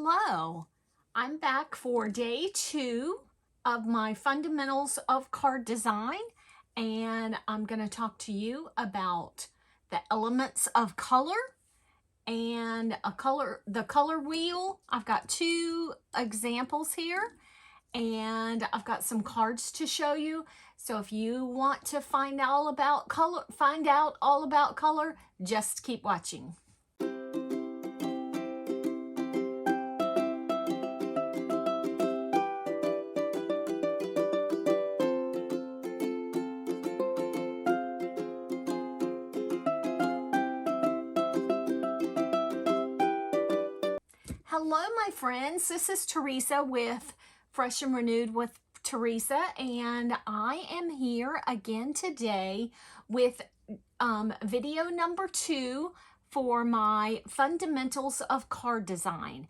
Hello, I'm back for day 2 of my fundamentals of card design, and I'm going to talk to you about the elements of color and the color wheel. I've got 2 examples here, and I've got some cards to show you. So if you want to find out all about color, just keep watching. Hello, my friends. This is Teresa with Fresh and Renewed with Teresa, and I am here again today with video number 2 for my fundamentals of card design.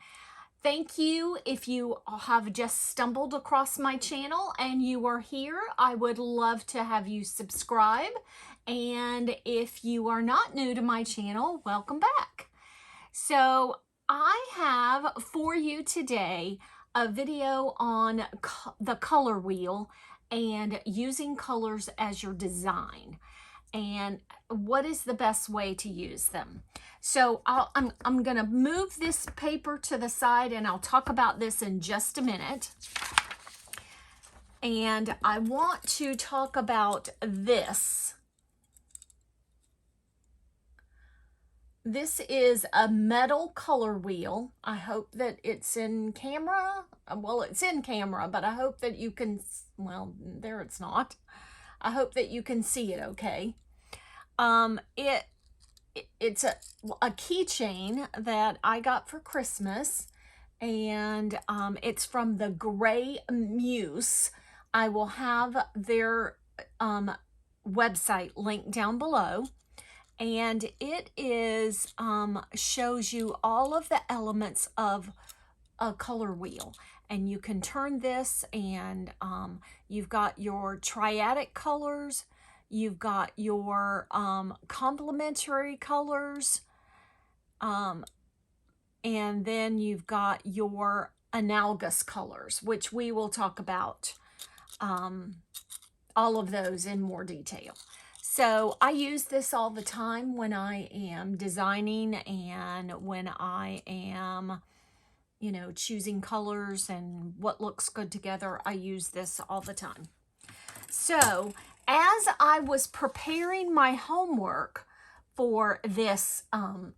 Thank you if you have just stumbled across my channel and you are here. I would love to have you subscribe, and if you are not new to my channel, welcome back. So I have for you today a video on the color wheel and using colors as your design and what is the best way to use them. So I'm going to move this paper to the side and I'll talk about this in just a minute. And I want to talk about this. This is a metal color wheel. I hope that it's in camera. Well, it's in camera, but I hope that you can, well, there it's not. I hope that you can see it okay. It's a keychain that I got for Christmas, and it's from the Gray Muse. I will have their website linked down below. And it is shows you all of the elements of a color wheel, and you can turn this, and you've got your triadic colors, you've got your complementary colors, and then you've got your analogous colors, which we will talk about all of those in more detail. So I use this all the time when I am designing and when I am, you know, choosing colors and what looks good together. I use this all the time. So as I was preparing my homework for this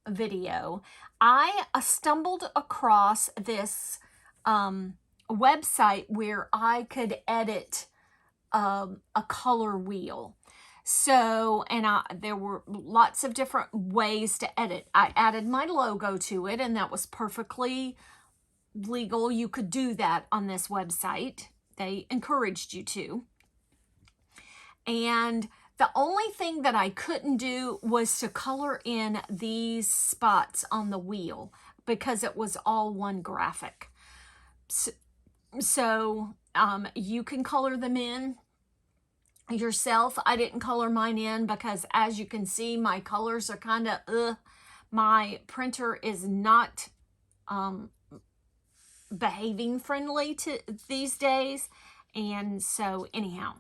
video, I stumbled across this website where I could edit a color wheel. So, and there were lots of different ways to edit. I added my logo to it, and that was perfectly legal. You could do that on this website. They encouraged you to. And the only thing that I couldn't do was to color in these spots on the wheel because it was all one graphic. So you can color them in yourself. I didn't color mine in because, as you can see, my colors are kind of my printer is not behaving friendly to these days, and so anyhow,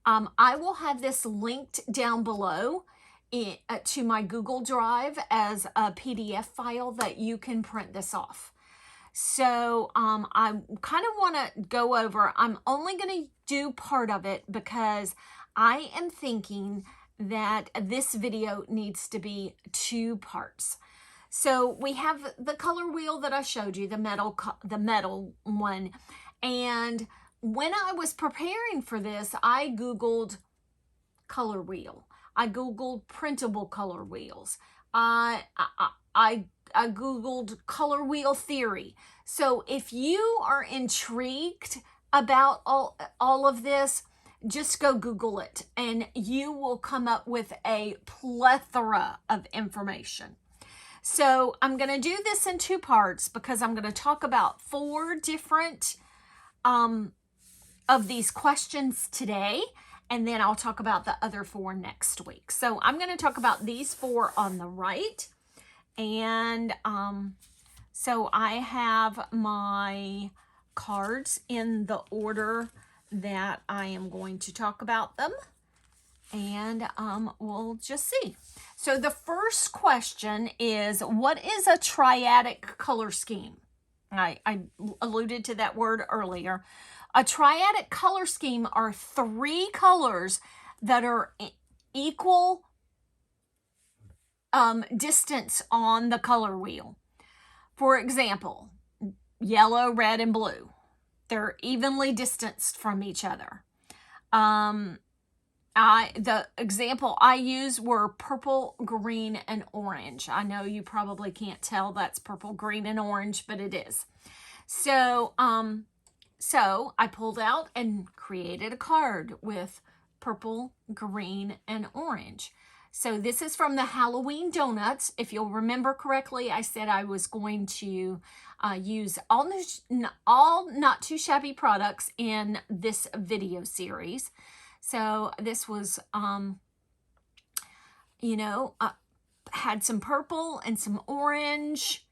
I will have this linked down below to my Google Drive as a PDF file that you can print this off. So I kind of want to go over, I'm only going to do part of it because I am thinking that this video needs to be 2 parts. So we have the color wheel that I showed you, the metal one. And when I was preparing for this, I Googled color wheel. I Googled printable color wheels. I Googled color wheel theory. So if you are intrigued about all of this, just go Google it and you will come up with a plethora of information. So I'm going to do this in 2 parts because I'm going to talk about 4 different of these questions today, and then I'll talk about the other 4 next week. So I'm going to talk about these 4 on the right. And So I have my cards in the order that I am going to talk about them, and we'll just see. So the first question is, what is a triadic color scheme? I alluded to that word earlier. A triadic color scheme are 3 colors that are equal distance on the color wheel. For example, yellow, red, and blue. They're evenly distanced from each other. The example I used were purple, green, and orange. I know you probably can't tell that's purple, green, and orange, but it is. So I pulled out and created a card with purple, green, and orange. So this is from the Halloween Donuts. If you'll remember correctly, I said I was going to use all Not Too Shabby products in this video series. So this was, had some purple and some orange,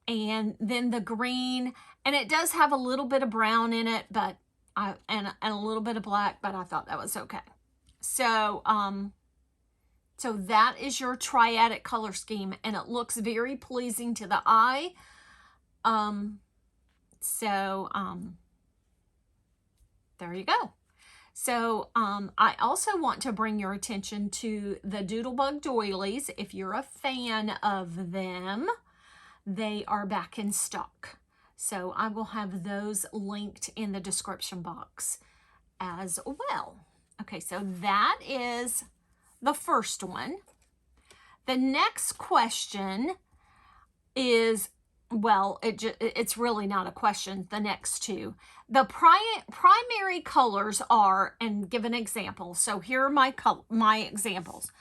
and then the green, and it does have a little bit of brown in it, but and a little bit of black, but I thought that was okay. So so that is your triadic color scheme, and it looks very pleasing to the eye. There you go. So I also want to bring your attention to the Doodlebug doilies. If you're a fan of them, they are back in stock. So I will have those linked in the description box as well. Okay, so that is the first one. The next question is, well, it's really not a question, the next two. The primary colors are, and give an example. So here are my examples.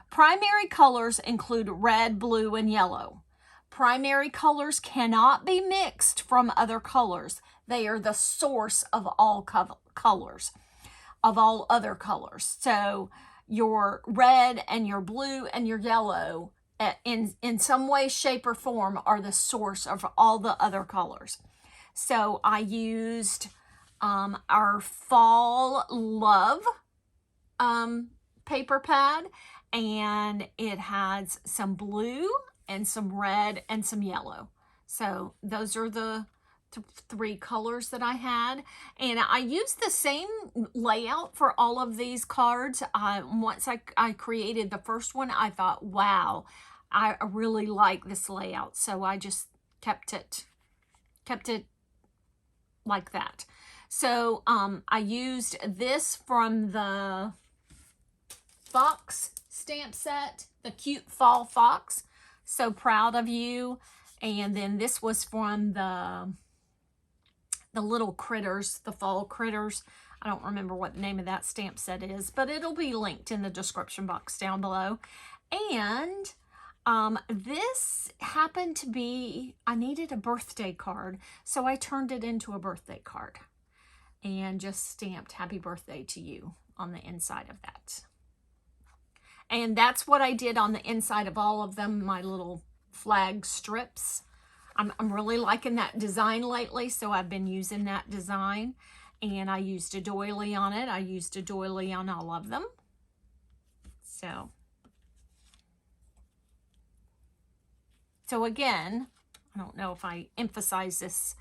Primary colors include red, blue, and yellow. Primary colors cannot be mixed from other colors. They are the source of all colors, of all other colors. So your red and your blue and your yellow in some way, shape, or form are the source of all the other colors. So I used our Fall Love paper pad, and it has some blue and some red and some yellow. So those are the 3 colors that I had, and I used the same layout for all of these cards. Once I created the first one, I thought, wow, I really like this layout, so I just kept it like that. So I used this from the Fox stamp set, the cute fall fox. So proud of you. And then this was from the little critters, the fall critters. I don't remember what the name of that stamp set is, but it'll be linked in the description box down below. And this happened to be, I needed a birthday card, so I turned it into a birthday card and just stamped happy birthday to you on the inside of that. And that's what I did on the inside of all of them, my little flag strips. I'm really liking that design lately, so I've been using that design. And I used a doily on it. I used a doily on all of them. So again, I don't know if I emphasize this.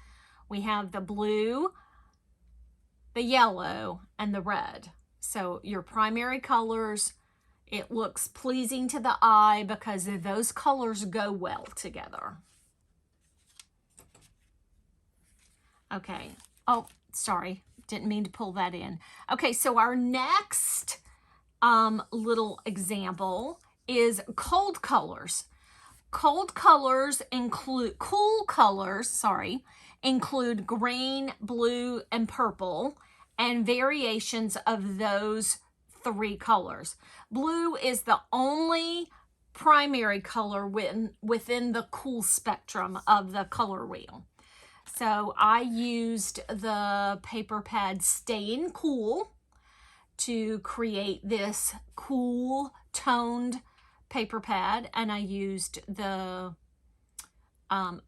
We have the blue, the yellow, and the red. So your primary colors, it looks pleasing to the eye because those colors go well together. Okay. Oh, sorry. Didn't mean to pull that in. Okay, so our next little example is cold colors. Cold colors include, include green, blue, and purple, and variations of those 3 colors. Blue is the only primary color within the cool spectrum of the color wheel. So I used the paper pad Staying Cool to create this cool toned paper pad, and I used the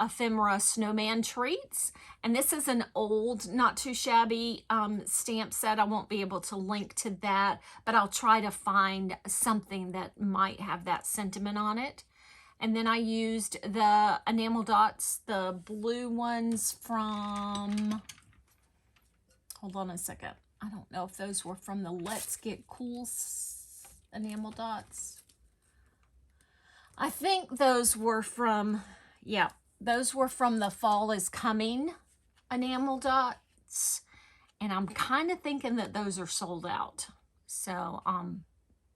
ephemera snowman treats. And this is an old, not too shabby stamp set. I won't be able to link to that, but I'll try to find something that might have that sentiment on it. And then I used the enamel dots, the blue ones from, hold on a second. I don't know if those were from the Let's Get Cool enamel dots. I think those were from, yeah, those were from the Fall is Coming enamel dots. And I'm kind of thinking that those are sold out. So,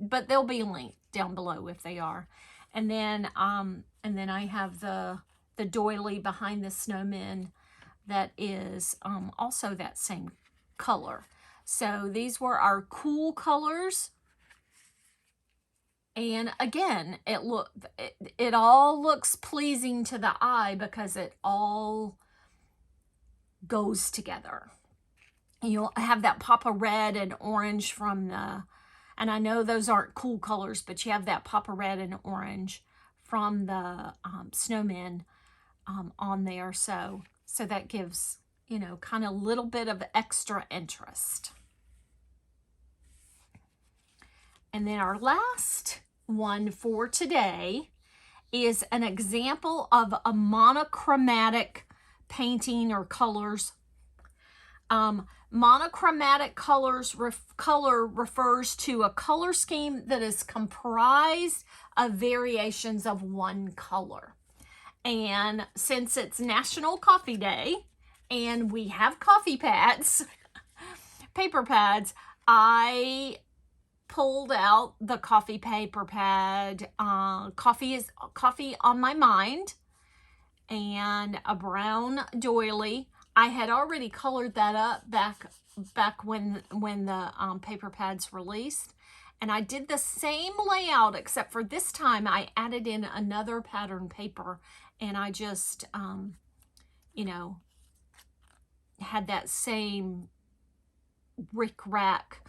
but they'll be linked down below if they are. And then I have the doily behind the snowmen that is also that same color. So these were our cool colors. And again, it all looks pleasing to the eye because it all goes together. You'll have that pop of red and orange from the, and I know those aren't cool colors, but you have that pop of red and orange from the snowmen on there. So that gives, you know, kind of a little bit of extra interest. And then our last one for today is an example of a monochromatic painting or colors. Monochromatic colors color refers to a color scheme that is comprised of variations of one color. And since it's National Coffee Day and we have coffee pads, paper pads, I pulled out the coffee paper pad. Coffee on my mind, and a brown doily. I had already colored that up back when the paper pads released, and I did the same layout, except for this time I added in another pattern paper, and I just you know, had that same rickrack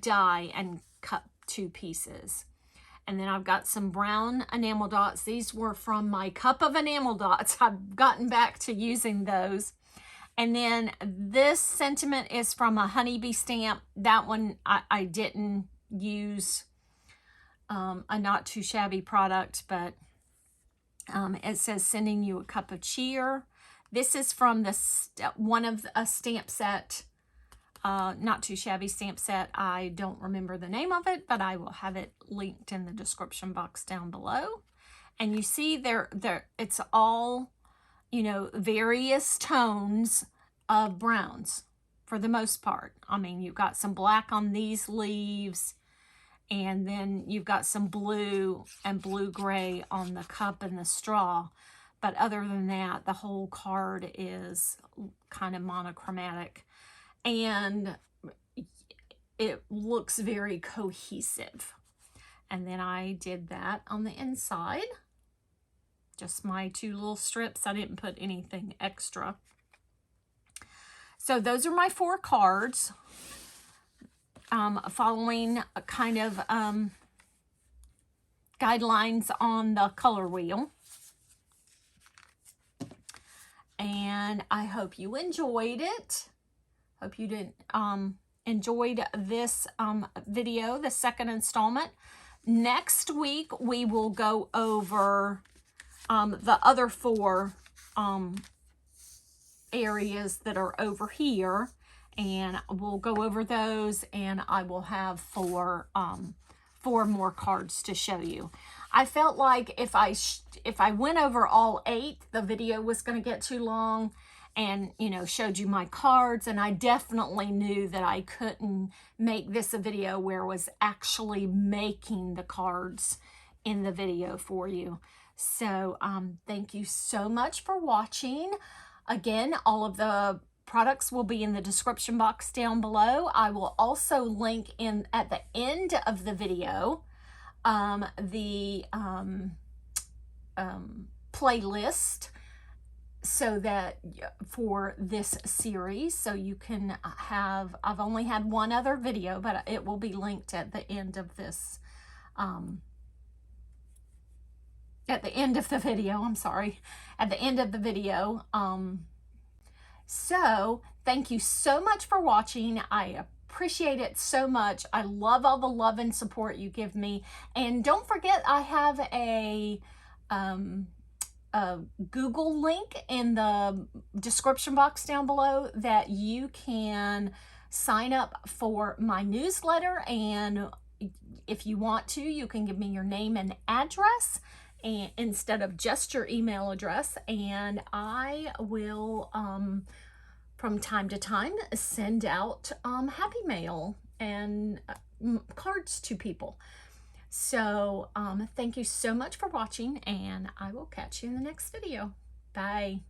die and cut 2 pieces. And then I've got some brown enamel dots. These were from my cup of enamel dots. I've gotten back to using those. And then this sentiment is from a honeybee stamp. That one I didn't use a not too shabby product, but it says sending you a cup of cheer. This is from the one of a stamp set, not too shabby stamp set. I don't remember the name of it, but I will have it linked in the description box down below. And you see there it's all, you know, various tones of browns for the most part. I mean, you've got some black on these leaves, and then you've got some blue and blue-gray on the cup and the straw. But other than that, the whole card is kind of monochromatic. And it looks very cohesive. And then I did that on the inside. Just my 2 little strips. I didn't put anything extra. So those are my 4 cards. Following a kind of guidelines on the color wheel. And I hope you enjoyed it. Hope you did enjoyed this video, the second installment. Next week we will go over the other 4 areas that are over here, and we'll go over those, and I will have 4 more cards to show you. I felt like if I went over all 8, the video was going to get too long, and, you know, showed you my cards, and I definitely knew that I couldn't make this a video where I was actually making the cards in the video for you. So thank you so much for watching. Again, all of the products will be in the description box down below. I will also link in at the end of the video the playlist, so that for this series, so you can have, I've only had one other video, but it will be linked at the end of this at the end of the video, I'm sorry, at the end of the video. So thank you so much for watching. I appreciate it so much. I love all the love and support you give me. And don't forget, I have a Google link in the description box down below that you can sign up for my newsletter, and if you want to, you can give me your name and address and instead of just your email address, and I will from time to time send out happy mail and cards to people. So thank you so much for watching, and I will catch you in the next video. Bye.